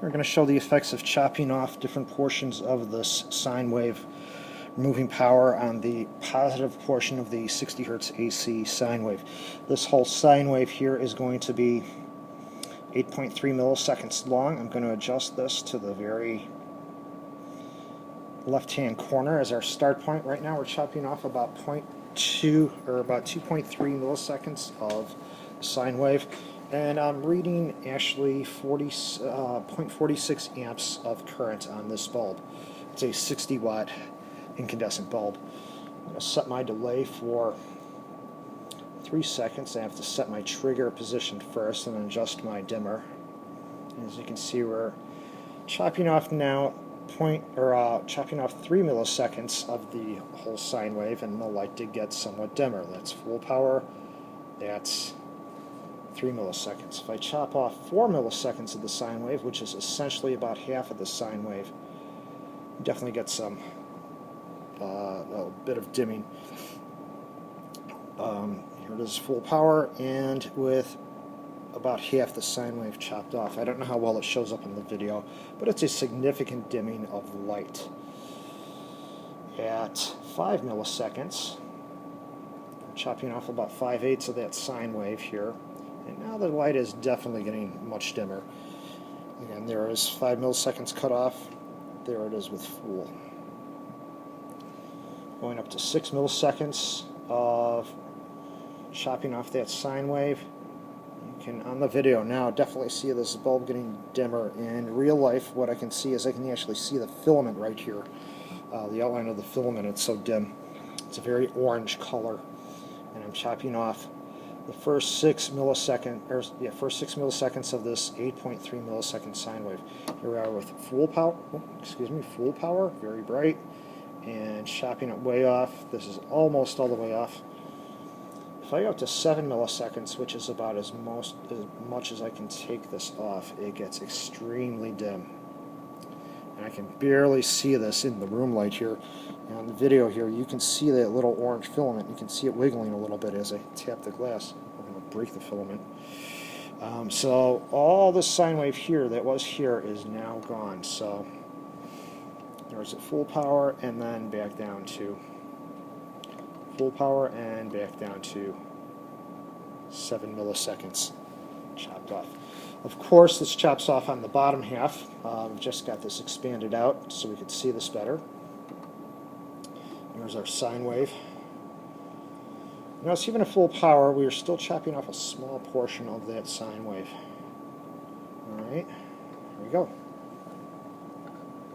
We're going to show the effects of chopping off different portions of this sine wave, removing power on the positive portion of the 60 Hz AC sine wave. This whole sine wave here is going to be 8.3 milliseconds long. I'm going to adjust this to the very left-hand corner as our start point. Right now we're chopping off about 2.3 milliseconds of sine wave, and I'm reading actually 0.46 amps of current on this bulb. It's a 60 watt incandescent bulb. I'm going to set my delay for 3 seconds. I have to set my trigger position first and then adjust my dimmer. As you can see, we're chopping off now chopping off 3 milliseconds of the whole sine wave, and the light did get somewhat dimmer. That's full power. That's 3 milliseconds. If I chop off 4 milliseconds of the sine wave, which is essentially about half of the sine wave, you definitely get some a bit of dimming. Here it is, full power, and with about half the sine wave chopped off. I don't know how well it shows up in the video, but it's a significant dimming of light. At 5 milliseconds, I'm chopping off about 5/8 of that sine wave here, and now the light is definitely getting much dimmer. Again, there is 5 milliseconds cut off. There it is with full. Going up to 6 milliseconds of chopping off that sine wave. You can, on the video now, definitely see this bulb getting dimmer. In real life, what I can see is I can actually see the filament right here. The outline of the filament, it's so dim. It's a very orange color. And I'm chopping off the first 6 milliseconds of this 8.3 millisecond sine wave. Here we are with full power, full power, very bright, and chopping it way off. This is almost all the way off. If I go up to 7 milliseconds, which is about as much as I can take this off, it gets extremely dim. And I can barely see this in the room light here. And on the video here, you can see that little orange filament. You can see it wiggling a little bit as I tap the glass. I'm going to break the filament. So all this sine wave here that was here is now gone. So there's at full power and then back down to full power and back down to 7 milliseconds chopped off. Of course, this chops off on the bottom half. We've just got this expanded out so we could see this better. Here's our sine wave. Now, even at full power, we are still chopping off a small portion of that sine wave. All right, here we go.